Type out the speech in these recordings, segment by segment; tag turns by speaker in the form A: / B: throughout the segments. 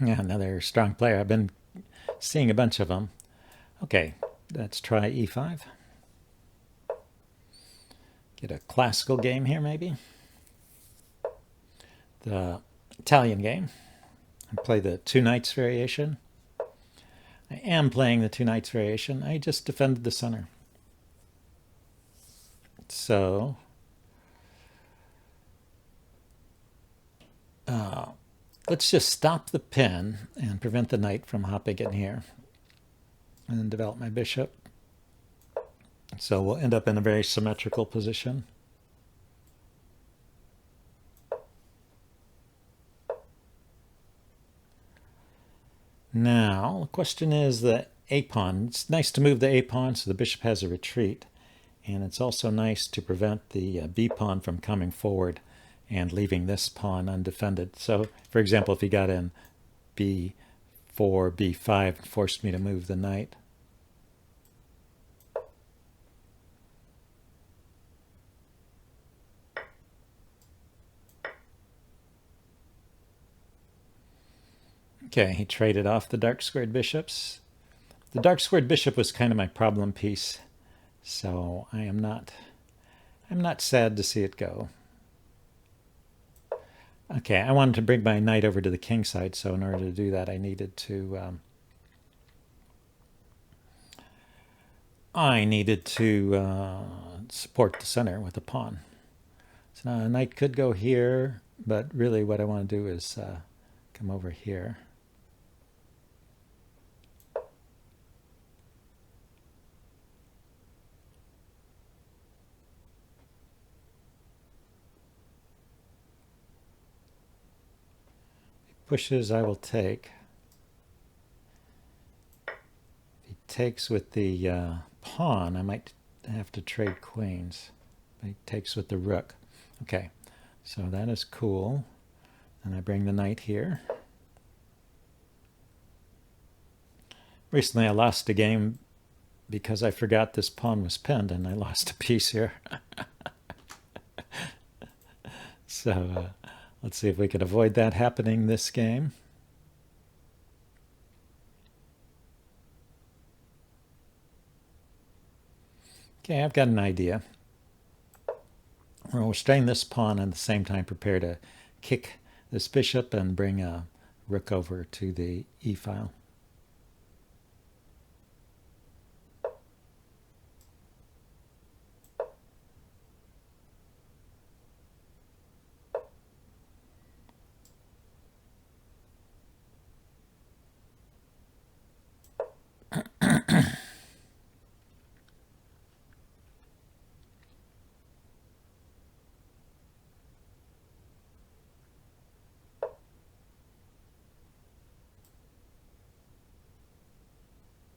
A: Yeah, another strong player. I've been seeing a bunch of them. Okay, let's try e5. Get a classical game here, maybe. The Italian game. I play the two knights variation. I am playing the two knights variation. I just defended the center. So, let's just stop the pin and prevent the knight from hopping in here. And then develop my bishop. So we'll end up in a very symmetrical position. Now, the question is the a pawn. It's nice to move the a pawn so the bishop has a retreat. And it's also nice to prevent the b pawn from coming forward and leaving this pawn undefended. So, for example, if he got in b4, b5, and forced me to move the knight. Okay, he traded off the dark squared bishops. The dark squared bishop was kind of my problem piece, so I'm not sad to see it go. Okay, I wanted to bring my knight over to the king side, so in order to do that, I needed to support the center with a pawn. So now a knight could go here, but really what I want to do is come over here. Pushes, I will take. If he takes with the pawn, I might have to trade queens. But he takes with the rook. Okay, so that is cool. And I bring the knight here. Recently I lost a game because I forgot this pawn was pinned and I lost a piece here. So let's see if we could avoid that happening this game. Okay, I've got an idea. We'll strain this pawn and at the same time prepare to kick this bishop and bring a rook over to the e file.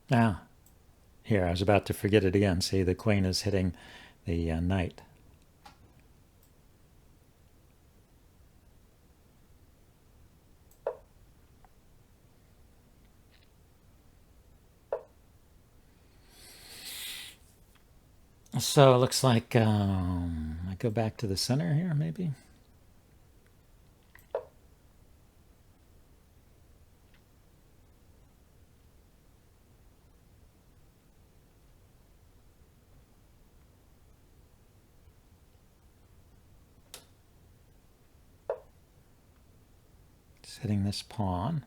A: Now, here, I was about to forget it again. See, the queen is hitting the knight. So it looks like I go back to the center here, maybe. Just hitting this pawn,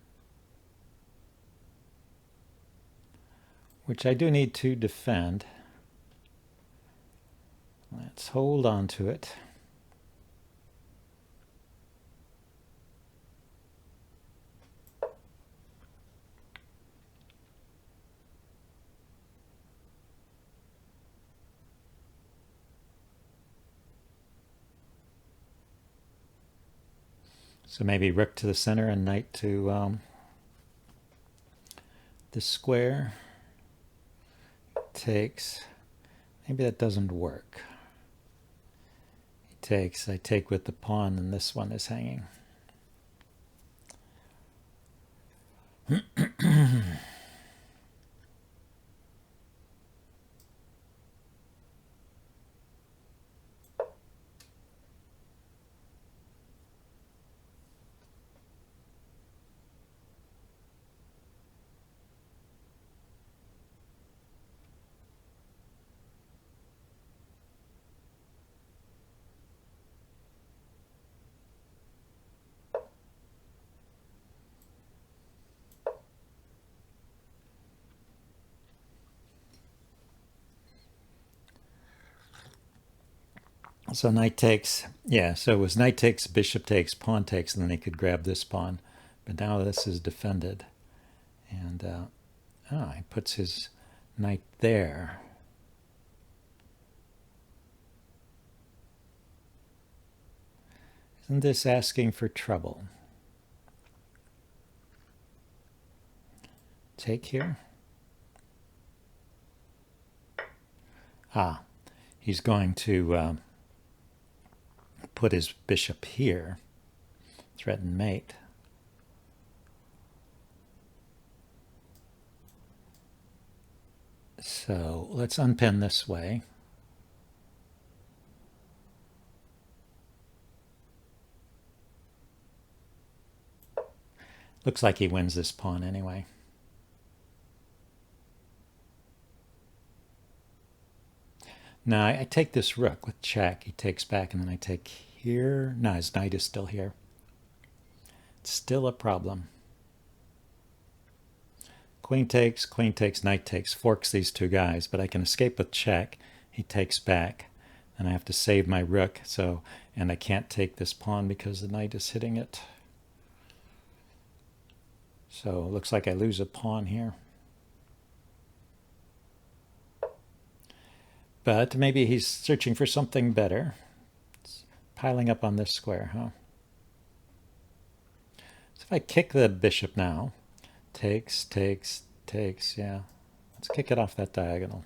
A: which I do need to defend. Let's hold on to it. So maybe rook to the center and knight to the square. Takes. Maybe that doesn't work. He takes. I take with the pawn, and this one is hanging. So knight takes, yeah, so it was knight takes, bishop takes, pawn takes, and then he could grab this pawn. But now this is defended. And he puts his knight there. Isn't this asking for trouble? Take here. He's going to put his bishop here, threaten mate. So let's unpin this way. Looks like he wins this pawn anyway. Now I take this rook with check. He takes back, and then I take here. No, his knight is still here. It's still a problem. Queen takes, knight takes, forks these two guys, but I can escape with check. He takes back, and I have to save my rook, and I can't take this pawn because the knight is hitting it. So it looks like I lose a pawn here. But maybe he's searching for something better. It's piling up on this square, huh? So if I kick the bishop now, takes, yeah. Let's kick it off that diagonal.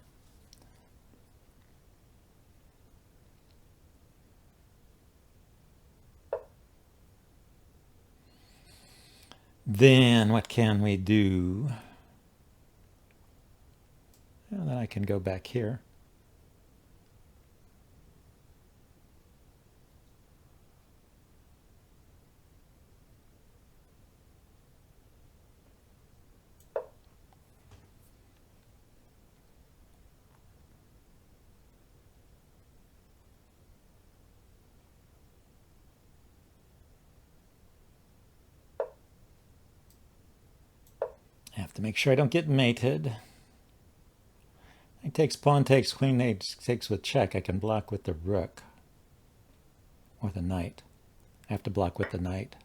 A: Then what can we do? Well, then I can go back here. I have to make sure I don't get mated. He takes pawn takes, queen takes with check. I can block with the rook or the knight. I have to block with the knight.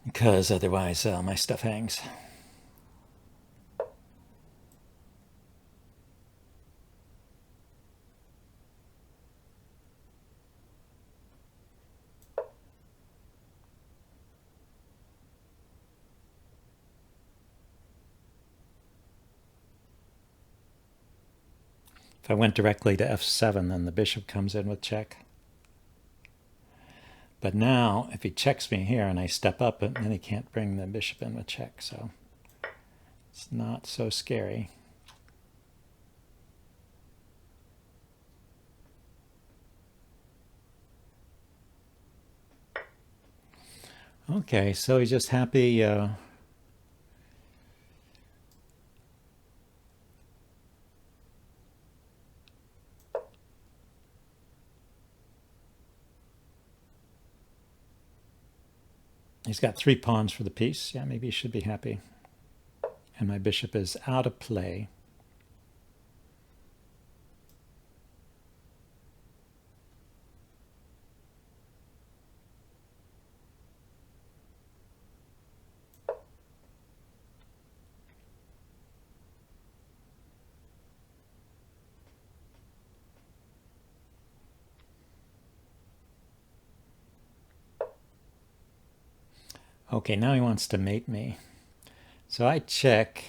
A: Because otherwise my stuff hangs. If I went directly to f7, then the bishop comes in with check. But now, if he checks me here and I step up, then he can't bring the bishop in with check, so it's not so scary. Okay, so he's just happy. He's got 3 pawns for the piece. Yeah, maybe he should be happy. And my bishop is out of play. Okay, now he wants to mate me. So I check.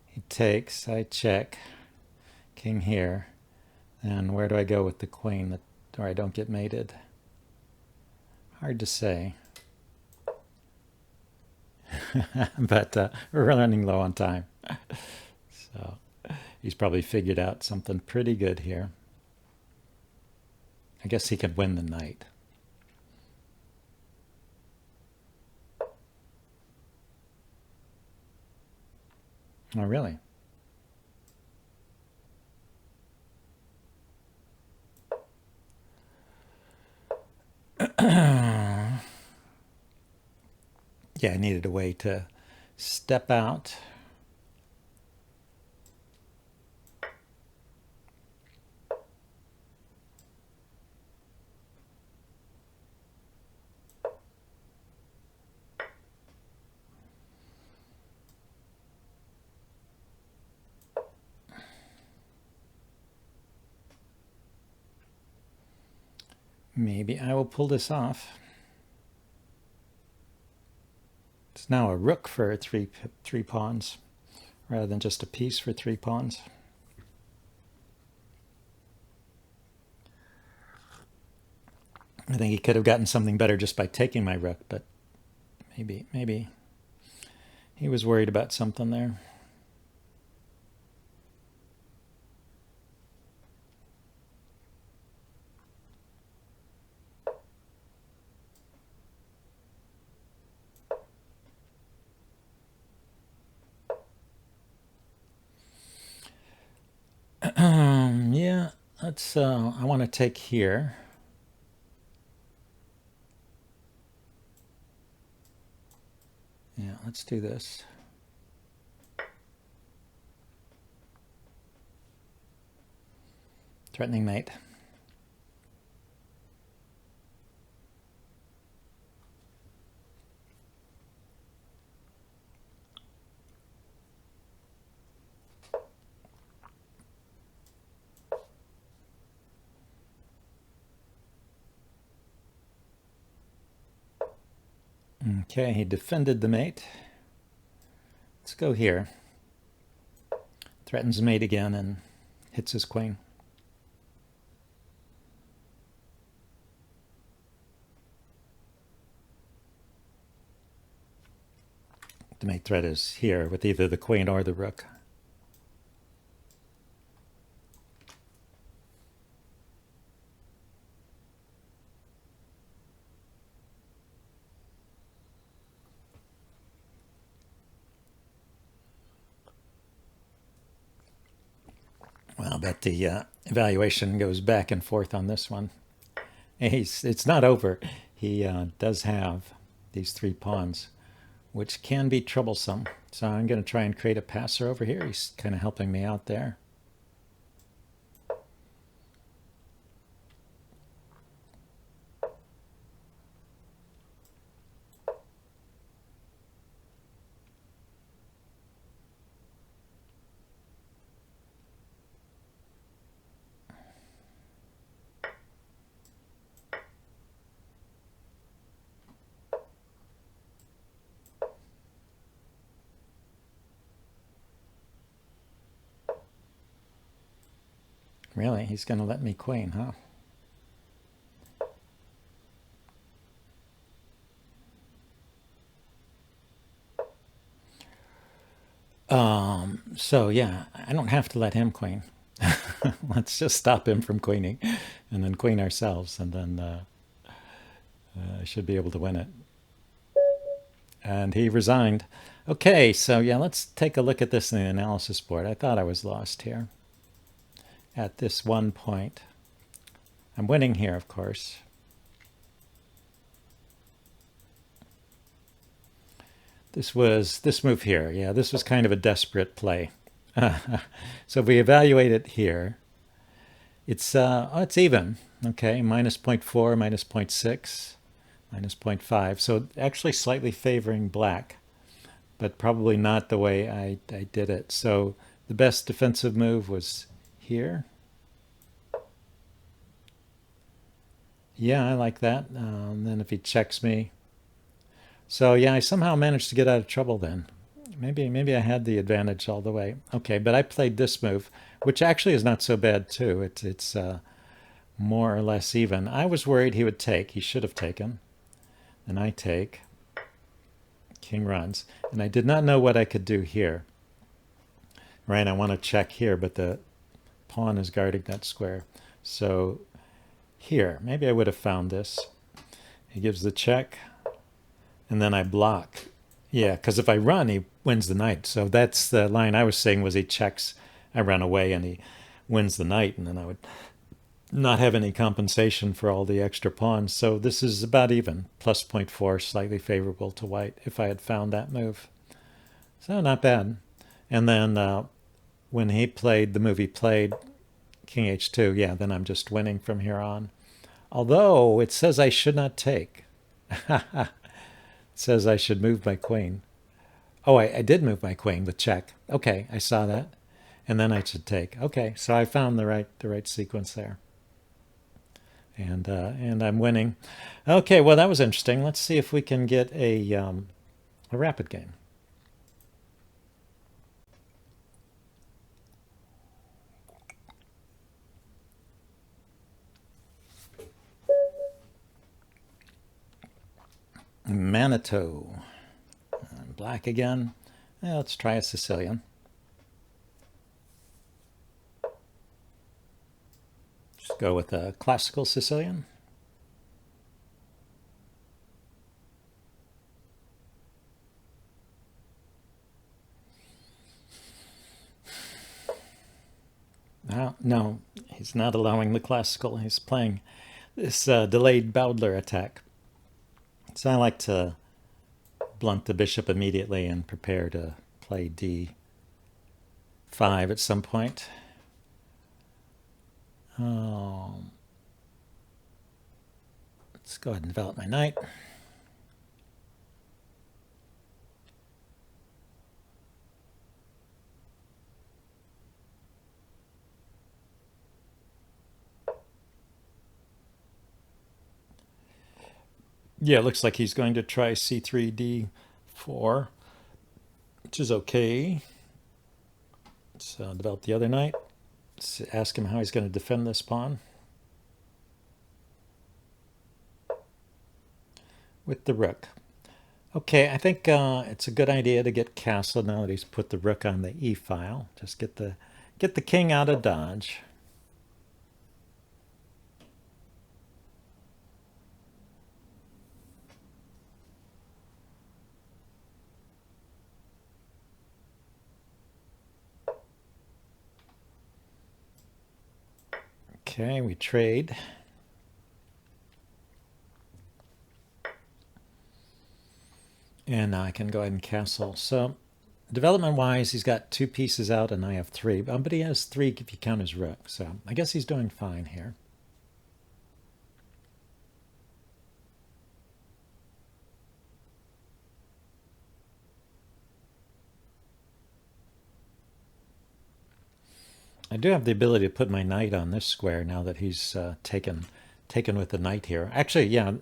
A: He takes. I check. King here. And where do I go with the queen or I don't get mated? Hard to say. But we're running low on time. So he's probably figured out something pretty good here. I guess he could win the knight. Oh, really? Yeah, I needed a way to step out. Maybe I will pull this off. It's now a rook for three pawns, rather than just a piece for 3 pawns. I think he could have gotten something better just by taking my rook, but maybe he was worried about something there. Yeah, let's, I want to take here. Yeah, let's do this. Threatening mate. Okay, he defended the mate. Let's go here. Threatens mate again and hits his queen. The mate threat is here with either the queen or the rook. Well, I bet the evaluation goes back and forth on this one. It's not over. He does have these 3 pawns, which can be troublesome. So I'm going to try and create a passer over here. He's kind of helping me out there. Really? He's going to let me queen, huh? So yeah, I don't have to let him queen. Let's just stop him from queening and then queen ourselves, and then I should be able to win it. And he resigned. Okay, so yeah, let's take a look at this in the analysis board. I thought I was lost here at this one point. I'm winning here, of course. This move here. Yeah, this was kind of a desperate play. So if we evaluate it here, it's even. Okay, minus 0.4, minus 0.6, minus 0.5. So actually slightly favoring black, but probably not the way I did it. So the best defensive move was here. Yeah, I like that. Then if he checks me. So yeah, I somehow managed to get out of trouble then. Maybe I had the advantage all the way. Okay, but I played this move, which actually is not so bad too. It's more or less even. I was worried he would take. He should have taken. And I take. King runs. And I did not know what I could do here. Right, I want to check here, but the pawn is guarding that square. So here, maybe I would have found this. He gives the check, and then I block. Yeah, because if I run, he wins the knight. So that's the line I was saying was he checks, I run away, and he wins the knight, and then I would not have any compensation for all the extra pawns. So this is about even, plus 0.4, slightly favorable to white if I had found that move. So not bad. And then when he played, the movie played King H2, yeah, then I'm just winning from here on. Although it says I should not take. It says I should move my queen. Oh, I did move my queen with check. Okay, I saw that. And then I should take. Okay, so I found the right sequence there. And I'm winning. Okay, well that was interesting. Let's see if we can get a rapid game. Manitou. Black again. Let's try a Sicilian. Just go with a classical Sicilian. No, he's not allowing the classical. He's playing this delayed Bowdler attack. So I like to blunt the bishop immediately and prepare to play d5 at some point. Let's go ahead and develop my knight. Yeah, it looks like he's going to try c3, d4, which is okay. Let's develop the other knight. Let's ask him how he's going to defend this pawn. With the rook. Okay, I think it's a good idea to get castled now that he's put the rook on the e file. Just get the king out of dodge. Okay, we trade. And now I can go ahead and castle. So development-wise, he's got 2 pieces out and I have 3. But he has 3 if you count his rook. So I guess he's doing fine here. I do have the ability to put my knight on this square now that he's taken with the knight here. Actually, yeah,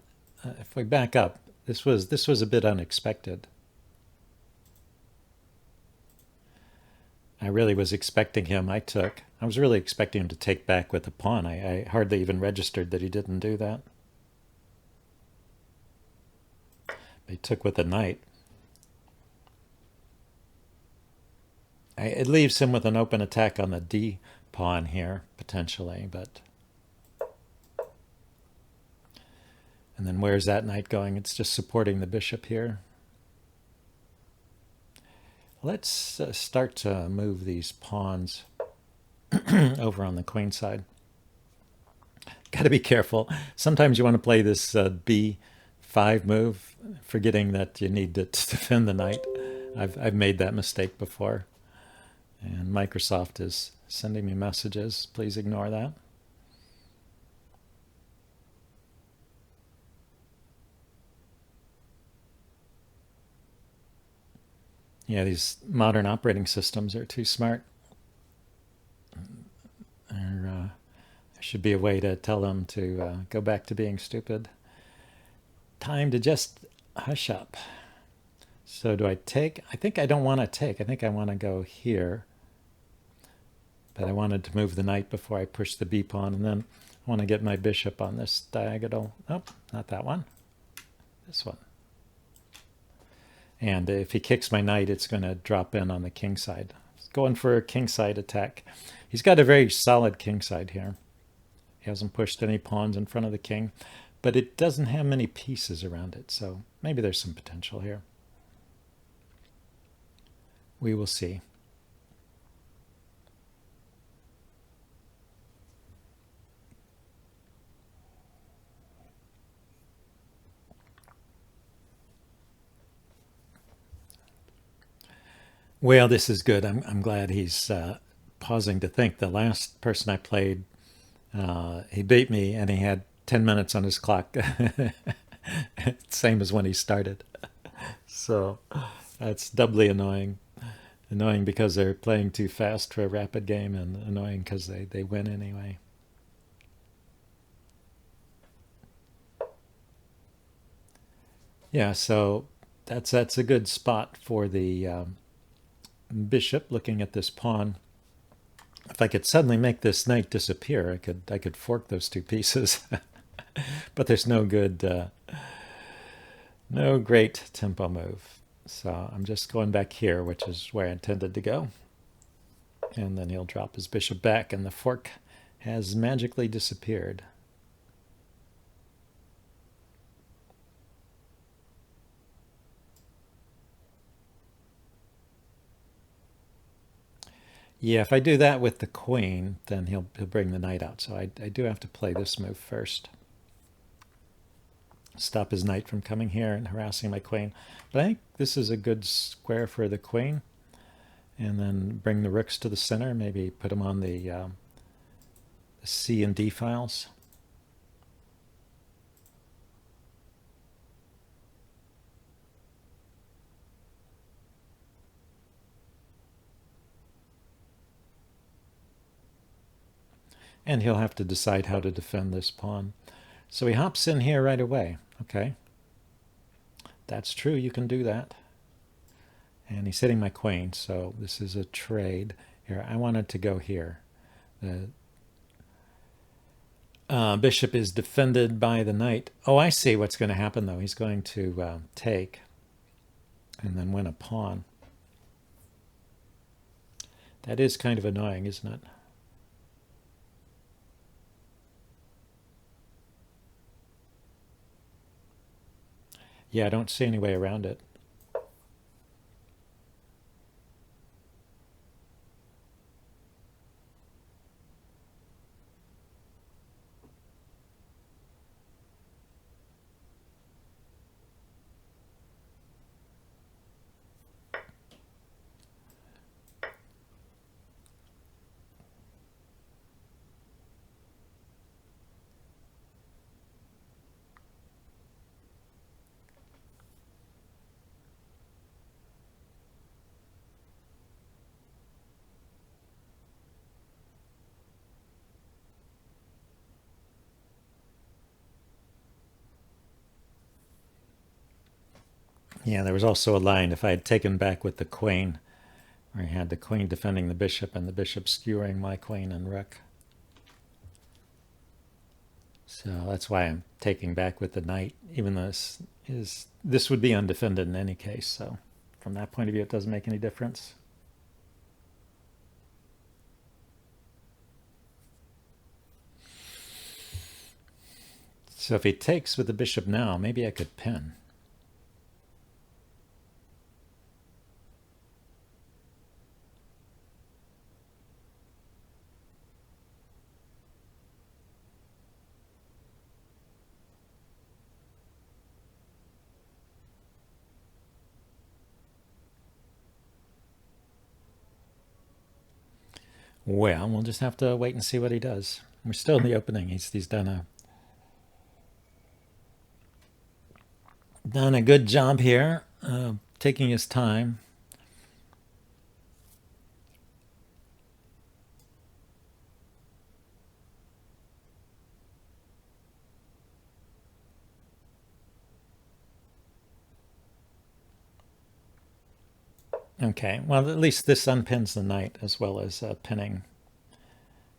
A: if we back up, this was a bit unexpected. I really was expecting him. I was really expecting him to take back with the pawn. I hardly even registered that he didn't do that. But he took with the knight. It leaves him with an open attack on the d pawn here, potentially, but... And then where's that knight going? It's just supporting the bishop here. Let's start to move these pawns over on the queen side. Got to be careful. Sometimes you want to play this b5 move, forgetting that you need to defend the knight. I've made that mistake before. And Microsoft is sending me messages. Please ignore that. Yeah, these modern operating systems are too smart. There should be a way to tell them to go back to being stupid. Time to just hush up. So do I take? I think I don't want to take. I think I want to go here. But I wanted to move the knight before I push the b pawn, and then I want to get my bishop on this diagonal. Nope, not that one. This one. And if he kicks my knight, it's going to drop in on the king side. He's going for a king side attack. He's got a very solid king side here. He hasn't pushed any pawns in front of the king, but it doesn't have many pieces around it, so maybe there's some potential here. We will see. Well, this is good. I'm glad he's pausing to think. The last person I played, he beat me and he had 10 minutes on his clock. Same as when he started. So that's doubly annoying. Annoying because they're playing too fast for a rapid game, and annoying because they win anyway. Yeah, so that's a good spot for the bishop looking at this pawn. If I could suddenly make this knight disappear, I could fork those two pieces. But there's no good, no great tempo move. So I'm just going back here, which is where I intended to go. And then he'll drop his bishop back, and the fork has magically disappeared. Yeah, if I do that with the queen, then he'll bring the knight out. So I do have to play this move first. Stop his knight from coming here and harassing my queen. But I think this is a good square for the queen. And then bring the rooks to the center, maybe put them on the C and D files. And he'll have to decide how to defend this pawn. So he hops in here right away. Okay. That's true, you can do that. And he's hitting my queen, so this is a trade. Here, I wanted to go here. The bishop is defended by the knight. Oh, I see what's going to happen, though. He's going to take and then win a pawn. That is kind of annoying, isn't it? Yeah, I don't see any way around it. Yeah, there was also a line, if I had taken back with the queen, where I had the queen defending the bishop and the bishop skewering my queen and rook. So that's why I'm taking back with the knight, even though this would be undefended in any case. So from that point of view, it doesn't make any difference. So if he takes with the bishop now, maybe I could pin. Well, we'll just have to wait and see what he does. We're still in the opening. He's done a good job here, taking his time. Okay, well, at least this unpins the knight as well as pinning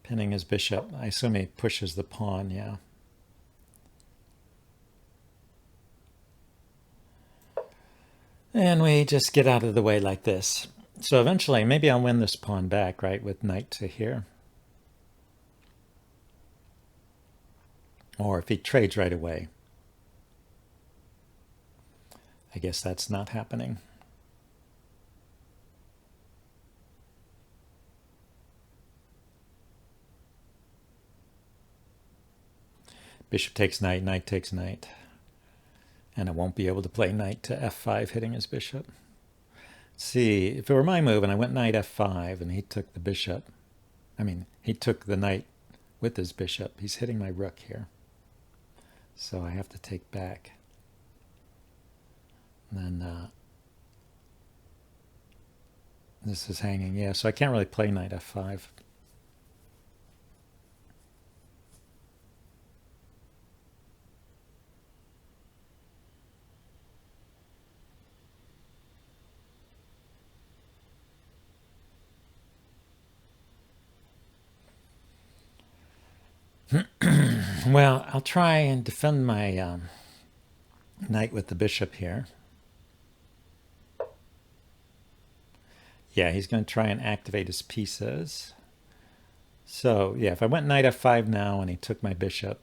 A: his bishop. I assume he pushes the pawn, yeah. And we just get out of the way like this. So eventually, maybe I'll win this pawn back, right, with knight to here. Or if he trades right away. I guess that's not happening. Bishop takes knight, knight takes knight. And I won't be able to play knight to f5 hitting his bishop. See, if it were my move and I went knight f5 and he took the bishop, he took the knight with his bishop, he's hitting my rook here. So I have to take back. And then this is hanging, yeah, so I can't really play knight f5. Well, I'll try and defend my knight with the bishop here. Yeah, he's going to try and activate his pieces. So, yeah, if I went knight f5 now and he took my bishop,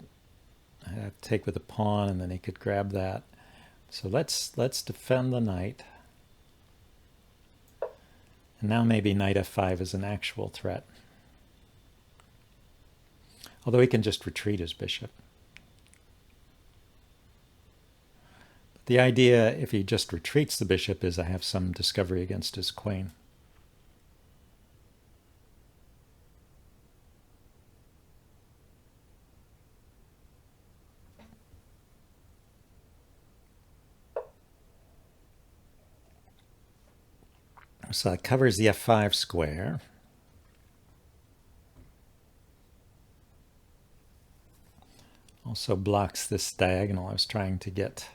A: I'd have to take with a pawn and then he could grab that. So let's defend the knight. And now maybe knight f5 is an actual threat. Although he can just retreat his bishop. But the idea, if he just retreats the bishop, is I have some discovery against his queen. So that covers the f5 square. Also blocks this diagonal I was trying to get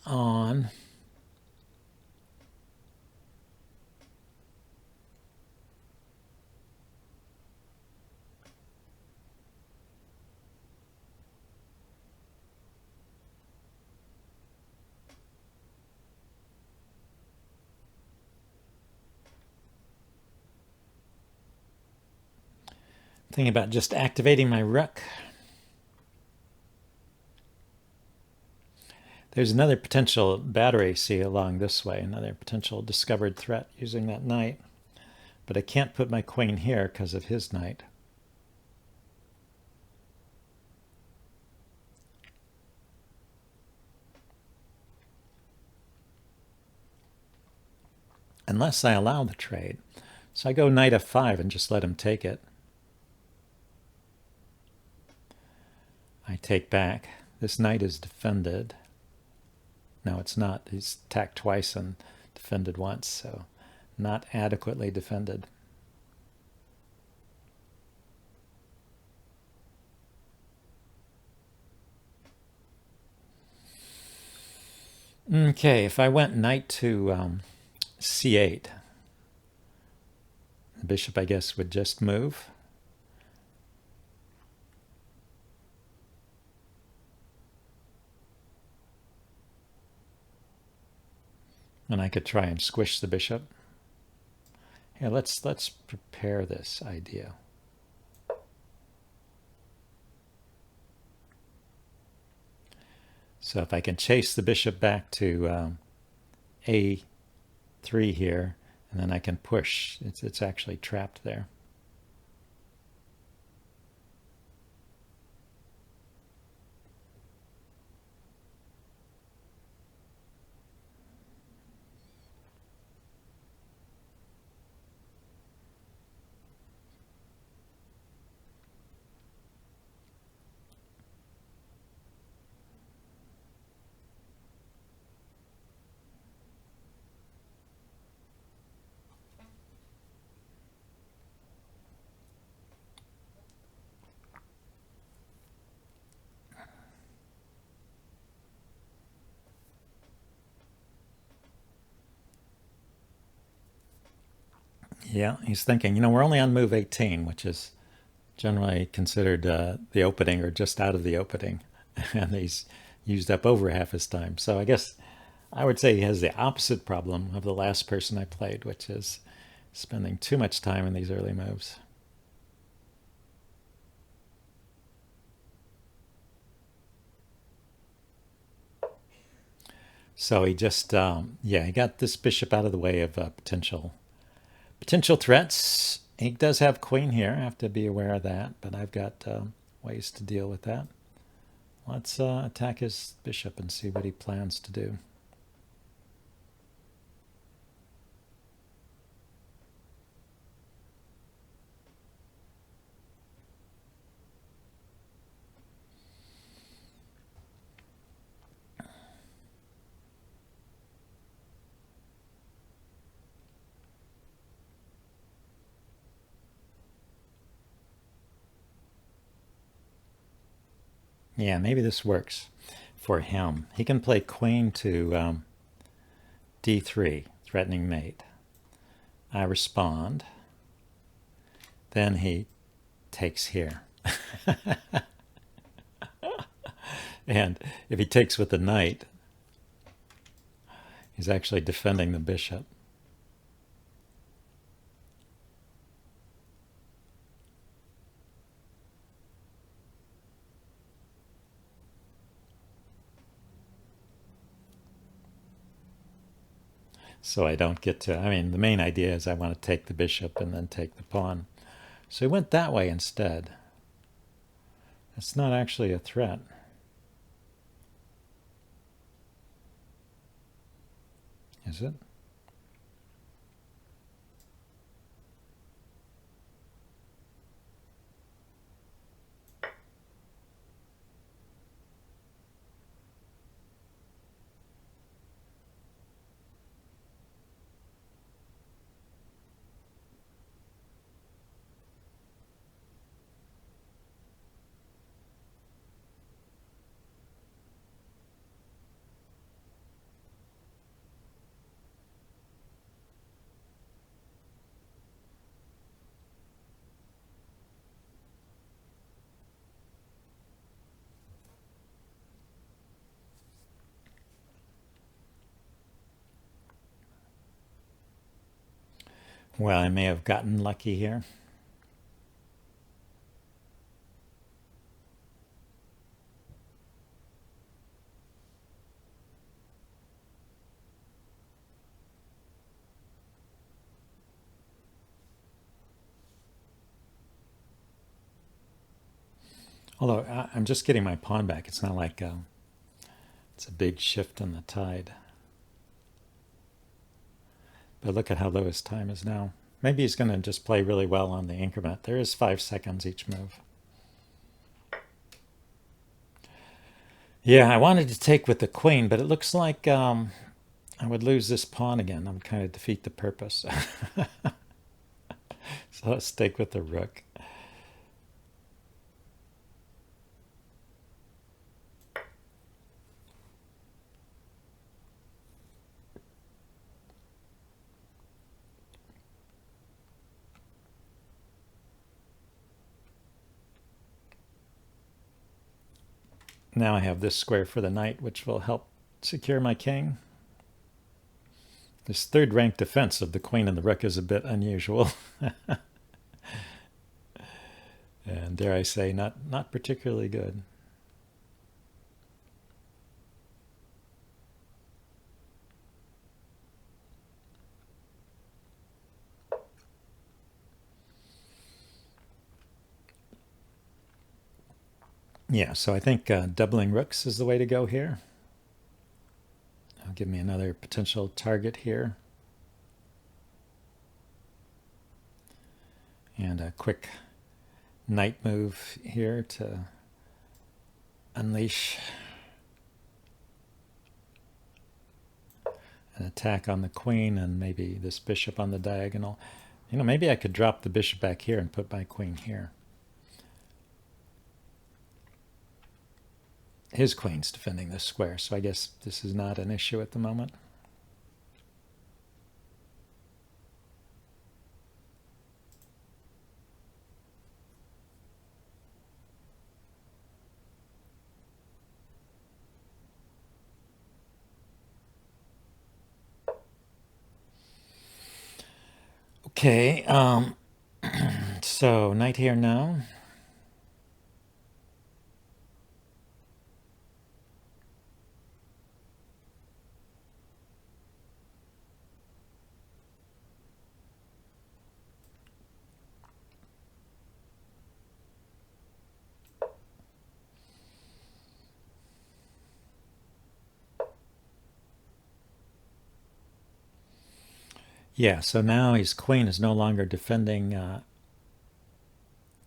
A: on. Thinking about just activating my rook. There's another potential battery, see, along this way, another potential discovered threat using that knight. But I can't put my queen here because of his knight. Unless I allow the trade. So I go knight f5 and just let him take it. I take back. This knight is defended. No, it's not. He's attacked twice and defended once, so not adequately defended. Okay, if I went knight to c8, the bishop, I guess, would just move. And I could try and squish the bishop. Here, let's prepare this idea. So if I can chase the bishop back to a3 here, and then I can push. It's actually trapped there. Yeah, he's thinking, we're only on move 18, which is generally considered the opening or just out of the opening. And he's used up over half his time. So I guess I would say he has the opposite problem of the last person I played, which is spending too much time in these early moves. So he just, he got this bishop out of the way of potential threats. He does have queen here. I have to be aware of that, but I've got ways to deal with that. Let's attack his bishop and see what he plans to do. Yeah, maybe this works for him. He can play queen to d3, threatening mate. I respond. Then he takes here. And if he takes with the knight, he's actually defending the bishop. So I don't get to, I mean, the main idea is I want to take the bishop and then take the pawn. So he went that way instead. That's not actually a threat. Is it? Well, I may have gotten lucky here. Although I'm just getting my pawn back. It's not like it's a big shift in the tide. But look at how low his time is now. Maybe he's going to just play really well on the increment. There is 5 seconds each move. Yeah, I wanted to take with the queen, but it looks like I would lose this pawn again. I would kind of defeat the purpose. So let's take with the rook. Now I have this square for the knight, which will help secure my king. This third rank defense of the queen and the rook is a bit unusual. And dare I say, not particularly good. Yeah, so I think doubling rooks is the way to go here. That'll give me another potential target here. And a quick knight move here to unleash an attack on the queen and maybe this bishop on the diagonal. You know, maybe I could drop the bishop back here and put my queen here. His queen's defending this square, so I guess this is not an issue at the moment. Okay, so knight here now. Yeah, so now his queen is no longer defending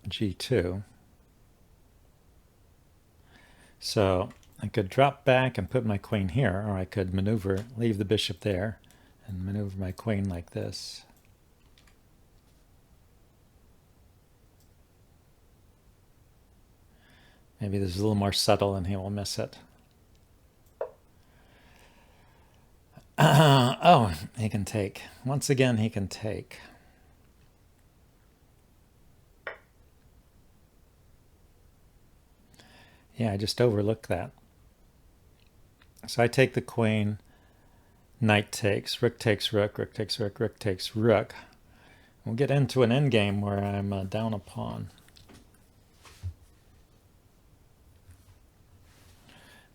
A: g2. So I could drop back and put my queen here, or I could maneuver, leave the bishop there, and maneuver my queen like this. Maybe this is a little more subtle and he will miss it. Oh, he can take. Once again, he can take. Yeah, I just overlooked that. So I take the queen, knight takes, rook takes rook, rook takes rook, rook takes rook. We'll get into an endgame where I'm down a pawn.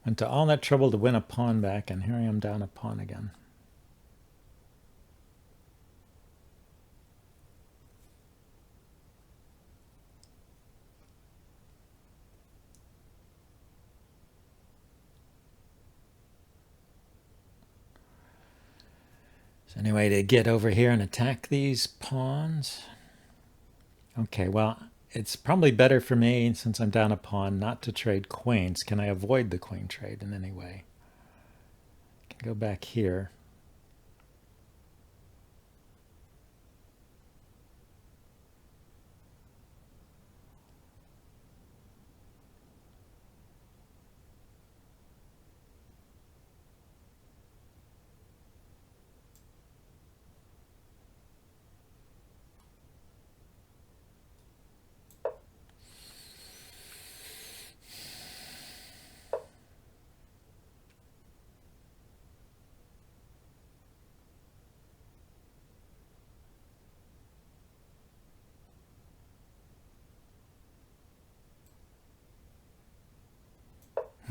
A: Went to all that trouble to win a pawn back, and here I am down a pawn again. So anyway, to get over here and attack these pawns. Okay, well, it's probably better for me, since I'm down a pawn, not to trade queens. Can I avoid the queen trade in any way? I can go back here.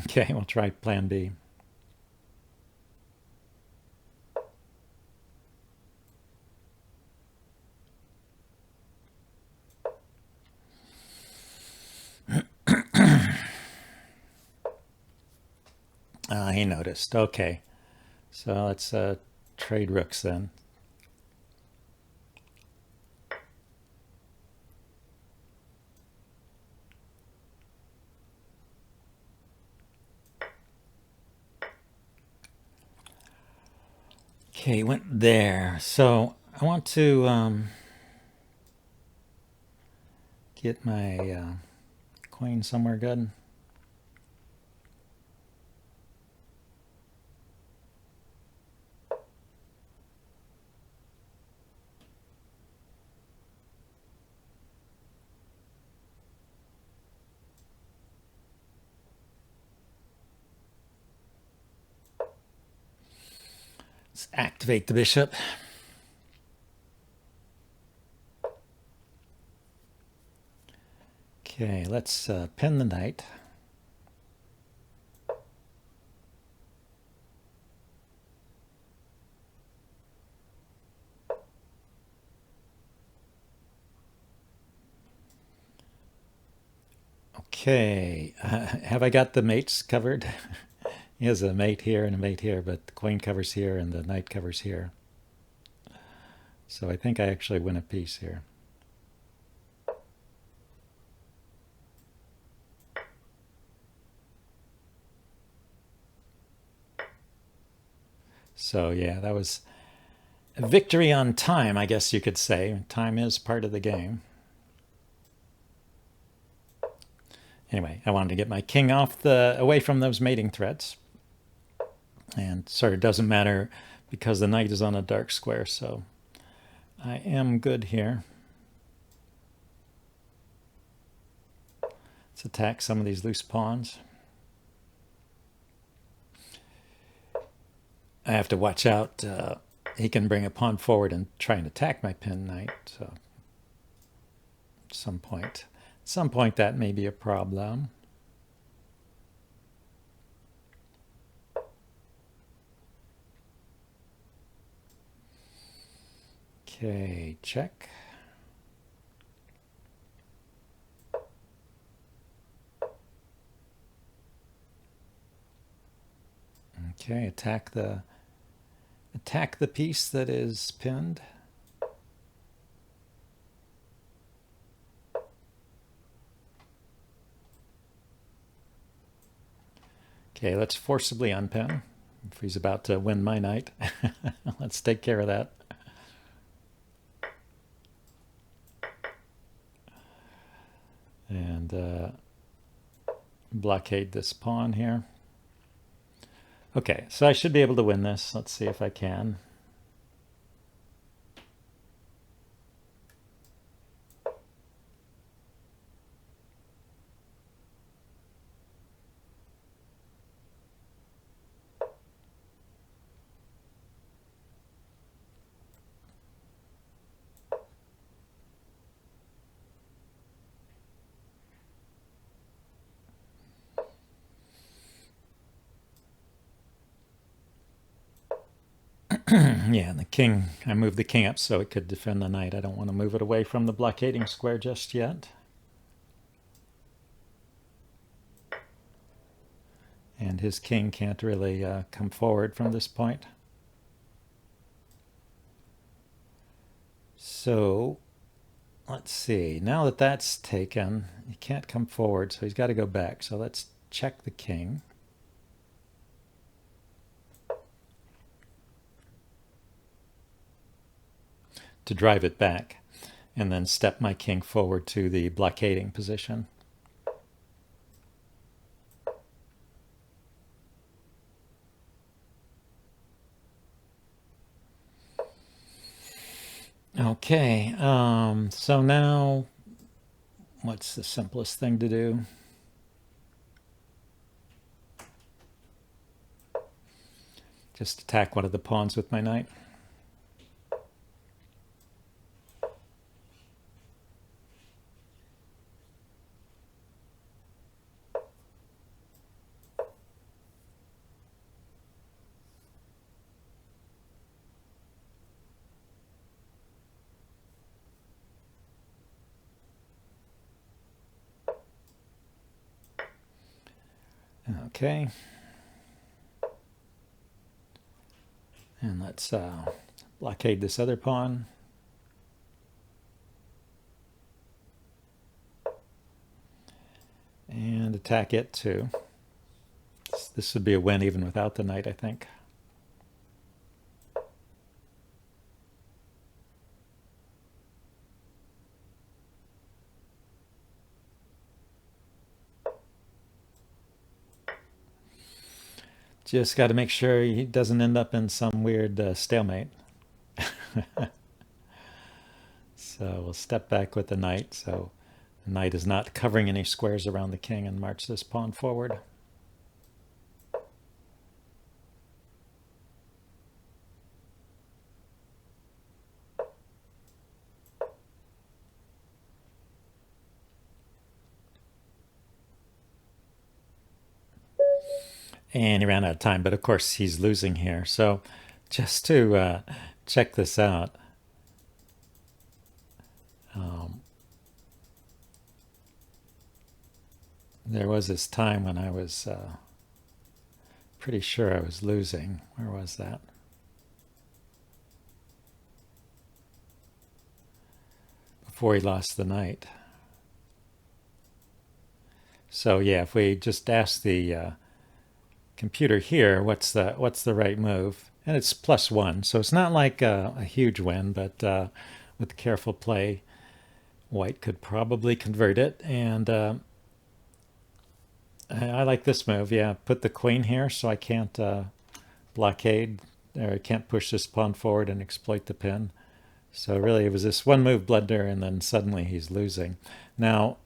A: Okay, we'll try plan B. He noticed. Okay, so let's trade rooks then. Okay, went there. So I want to get my queen somewhere good. Let's activate the bishop. Okay, let's pin the knight. Okay, have I got the mates covered? He has a mate here and a mate here, but the queen covers here and the knight covers here. So I think I actually win a piece here. So yeah, that was a victory on time, I guess you could say. Time is part of the game. Anyway, I wanted to get my king away from those mating threats. And sort of doesn't matter because the knight is on a dark square, so I am good here. Let's attack some of these loose pawns. I have to watch out. He can bring a pawn forward and try and attack my pinned knight. So at some point that may be a problem. Okay, check. Okay, attack the piece that is pinned. Okay, let's forcibly unpin if he's about to win my knight. Let's take care of that. And blockade this pawn here. Okay, so I should be able to win this. Let's see if I can. Yeah, and the king, I moved the king up so it could defend the knight. I don't want to move it away from the blockading square just yet. And his king can't really come forward from this point. So let's see. Now that that's taken, he can't come forward, so he's got to go back. So let's check the king. To drive it back, and then step my king forward to the blockading position. Okay, so now what's the simplest thing to do? Just attack one of the pawns with my knight. Okay. And let's blockade this other pawn. And attack it too. This would be a win even without the knight, I think. Just got to make sure he doesn't end up in some weird stalemate. So we'll step back with the knight. So the knight is not covering any squares around the king, and march this pawn forward. And he ran out of time, but of course he's losing here. So just to check this out, there was this time when I was pretty sure I was losing. Where was that? Before he lost the knight. So yeah, if we just ask the computer here, what's the right move? And it's +1, so it's not like a huge win, but with careful play, white could probably convert it. And I like this move. Yeah, put the queen here so I can't blockade, or I can't push this pawn forward and exploit the pin. So really it was this one move blunder, and then suddenly he's losing. Now,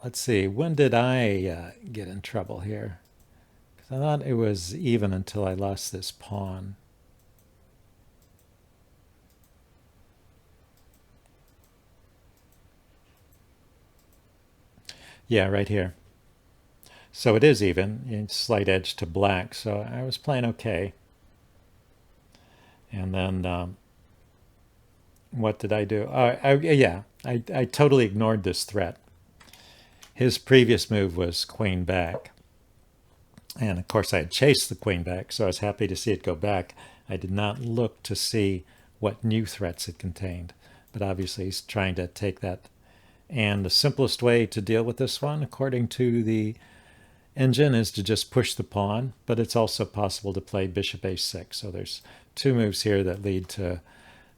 A: let's see, when did I get in trouble here? I thought it was even until I lost this pawn. Yeah, right here. So it is even, slight edge to black, so I was playing okay. And then what did I do? I totally ignored this threat. His previous move was queen back. And of course I had chased the queen back, so I was happy to see it go back. I did not look to see what new threats it contained, but obviously he's trying to take that. And the simplest way to deal with this one, according to the engine, is to just push the pawn, but it's also possible to play bishop a6. So there's two moves here that lead to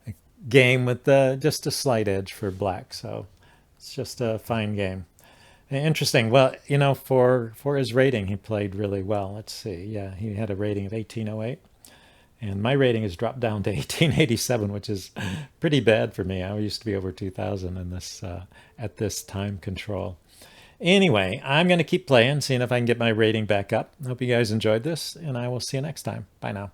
A: a game with just a slight edge for black. So it's just a fine game. Interesting. Well, you know, for his rating, he played really well. Let's see. Yeah, he had a rating of 1808, and my rating has dropped down to 1887, which is pretty bad for me. I used to be over 2000 in this at this time control. Anyway, I'm going to keep playing, seeing if I can get my rating back up. Hope you guys enjoyed this, and I will see you next time. Bye now.